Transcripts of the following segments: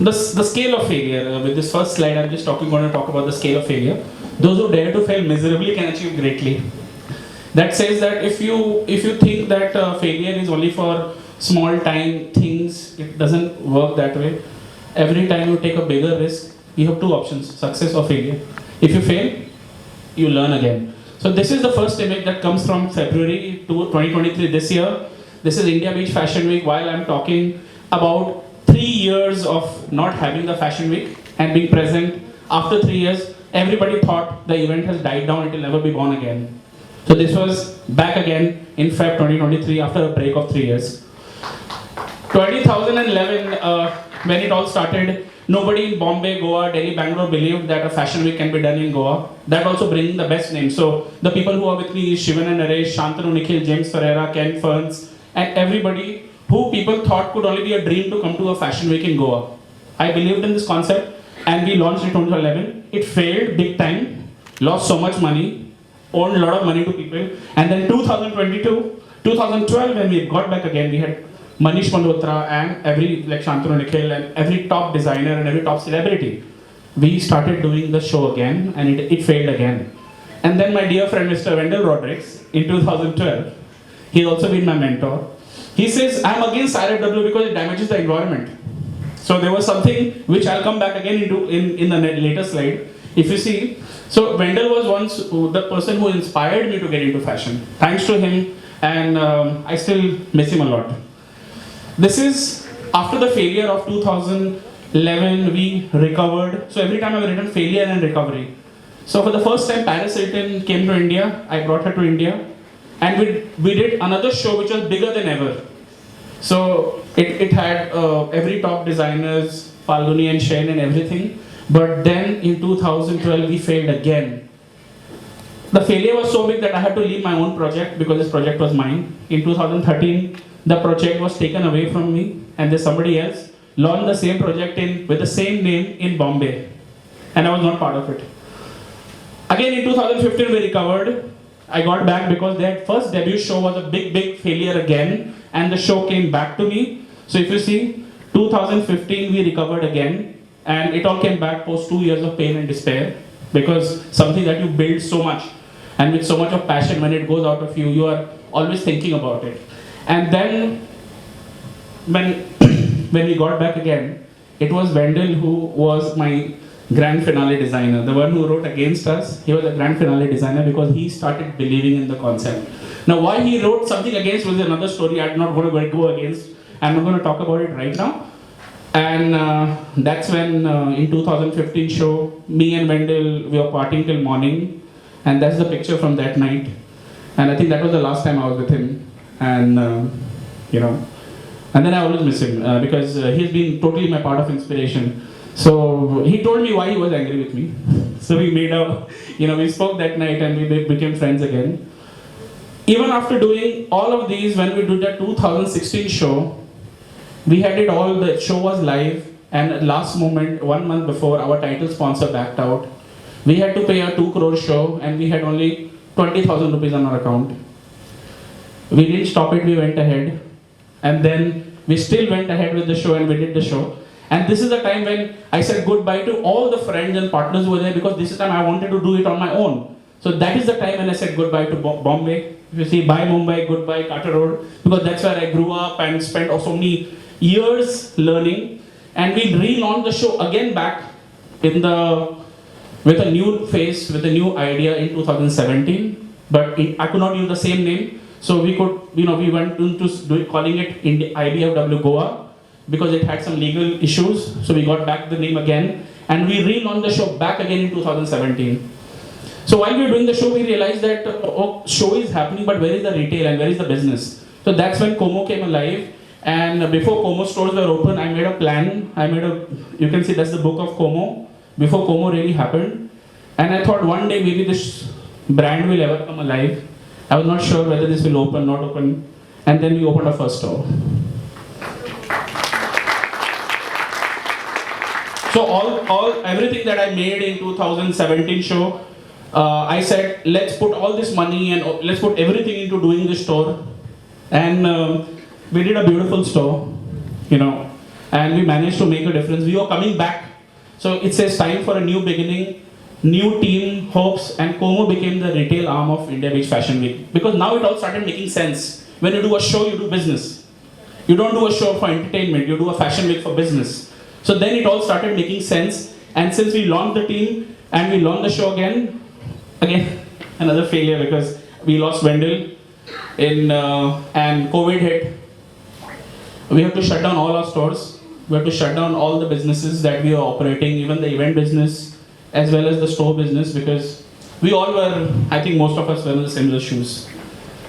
The scale of failure. With this first slide, I'm just going to talk about the scale of failure. Those who dare to fail miserably can achieve greatly. That says that if you think that failure is only for small time things, it doesn't work that way. Every time you take a bigger risk, you have two options: success or failure. If you fail, you learn again. So this is the first image that comes from February 2023 this year. This is India Beach Fashion Week. While I'm talking about 3 years of not having the Fashion Week and being present, after 3 years, everybody thought the event has died down, it will never be born again. So this was back again in Feb 2023 after a break of 3 years. 2011, when it all started, nobody in Bombay, Goa, Delhi, Bangalore believed that a fashion week can be done in Goa. That also bringing the best names. So the people who are with me is Shivan and Naresh, Shantanu, Nikhil, James Ferreira, Ken Ferns, and everybody who people thought could only be a dream to come to a fashion week in Goa. I believed in this concept and we launched in 2011. It failed big time, lost so much money, owed a lot of money to people. And then 2012, when we got back again, we had Manish Malhotra and like Shantanu Nikhil and every top designer and every top celebrity. We started doing the show again and it failed again. And then my dear friend Mr. Wendell Rodrigues in 2012, he's also been my mentor. He says, I'm against RFW because it damages the environment. So there was something which I'll come back again into in the later slide. If you see, so Wendell was once the person who inspired me to get into fashion. Thanks to him, and I still miss him a lot. This is after the failure of 2011, we recovered. So every time I've written failure and recovery. So for the first time, Paris Hilton came to India. I brought her to India. And we did another show which was bigger than ever. So it had every top designers, Falguni and Shane and everything. But then in 2012 we failed again. The failure was so big that I had to leave my own project because this project was mine. In 2013 the project was taken away from me and there's somebody else launched the same project with the same name in Bombay. And I was not part of it. Again in 2015 we recovered. I got back because their first debut show was a big failure again and the show came back to me. So if you see, 2015 we recovered again and it all came back post 2 years of pain and despair because something that you build so much and with so much of passion, when it goes out of you, you are always thinking about it. And then when we got back again, it was Wendell who was my grand finale designer, the one who wrote against us. He was a grand finale designer because he started believing in the concept. Now why he wrote something against was another story. I'm not going to go against. I'm not going to talk about it right now. And that's when in 2015 show, me and Wendell, we were partying till morning. And that's the picture from that night. And I think that was the last time I was with him. And and then I always miss him because he's been totally my part of inspiration. So he told me why he was angry with me. So we made we spoke that night and we became friends again. Even after doing all of these, when we did the 2016 show, we had it all, the show was live and at last moment, 1 month before, our title sponsor backed out. We had to pay a 2 crore show and we had only 20,000 rupees on our account. We didn't stop it, we went ahead. And then we still went ahead with the show and we did the show. And this is the time when I said goodbye to all the friends and partners who were there because this is the time I wanted to do it on my own. So that is the time when I said goodbye to Bombay. If you see, bye Mumbai, goodbye Carter Road, because that's where I grew up and spent so many years learning. And we relaunched the show again back with a new face, with a new idea in 2017. But I could not use the same name. So we went into calling it IBFW Goa, because it had some legal issues, so we got back the name again, and we relaunched the show back again in 2017. So while we were doing the show, we realized that show is happening, but where is the retail and where is the business? So that's when Como came alive, and before Como stores were open, I made a plan. You can see that's the book of Como, before Como really happened. And I thought one day maybe this brand will ever come alive. I was not sure whether this will open, not open, and then we opened our first store. So everything that I made in 2017 show, I said, let's put all this money and let's put everything into doing this store. And we did a beautiful store, and we managed to make a difference. We are coming back. So it says time for a new beginning, new team, hopes, and Como became the retail arm of India Beach Fashion Week. Because now it all started making sense. When you do a show, you do business. You don't do a show for entertainment, you do a fashion week for business. So then it all started making sense. And since we launched the team and we launched the show again another failure because we lost Wendell and COVID hit. We have to shut down all our stores. We have to shut down all the businesses that we are operating, even the event business as well as the store business, because we all were, I think most of us were in the similar shoes.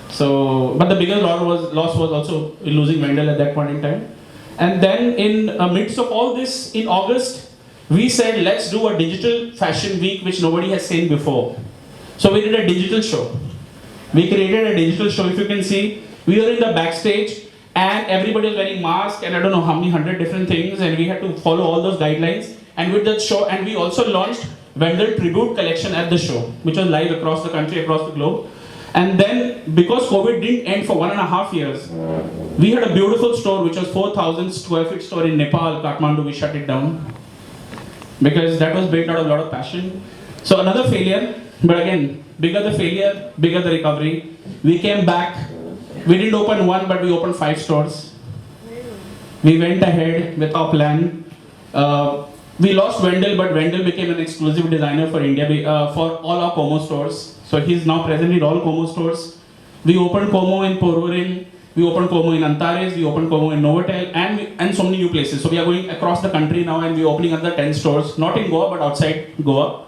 So, but the biggest loss was also losing Wendell at that point in time. And then in midst of all this, in August, we said, let's do a digital fashion week which nobody has seen before. So we did a digital show. We created a digital show. If you can see, we were in the backstage and everybody was wearing masks and I don't know how many 100 different things, and we had to follow all those guidelines. And with that show, and we also launched Wendell Tribute Collection at the show, which was live across the country, across the globe. And then, because COVID didn't end for 1.5 years, we had a beautiful store which was 4,000 square feet store in Nepal, Kathmandu. We shut it down because that was built out of a lot of passion. So another failure, but again, bigger the failure, bigger the recovery. We came back. We didn't open one, but we opened 5 stores. We went ahead with our plan. We lost Wendell, but Wendell became an exclusive designer for India, for all our Como stores. So he's now present in all Como stores. We opened Como in Porvorim, we opened Como in Antares, we opened Como in Novotel, and so many new places. So we are going across the country now and we're opening another 10 stores, not in Goa, but outside Goa.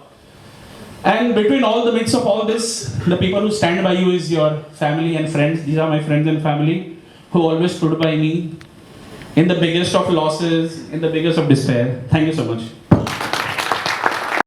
And between all the midst of all this, the people who stand by you is your family and friends. These are my friends and family who always stood by me in the biggest of losses, in the biggest of despair. Thank you so much.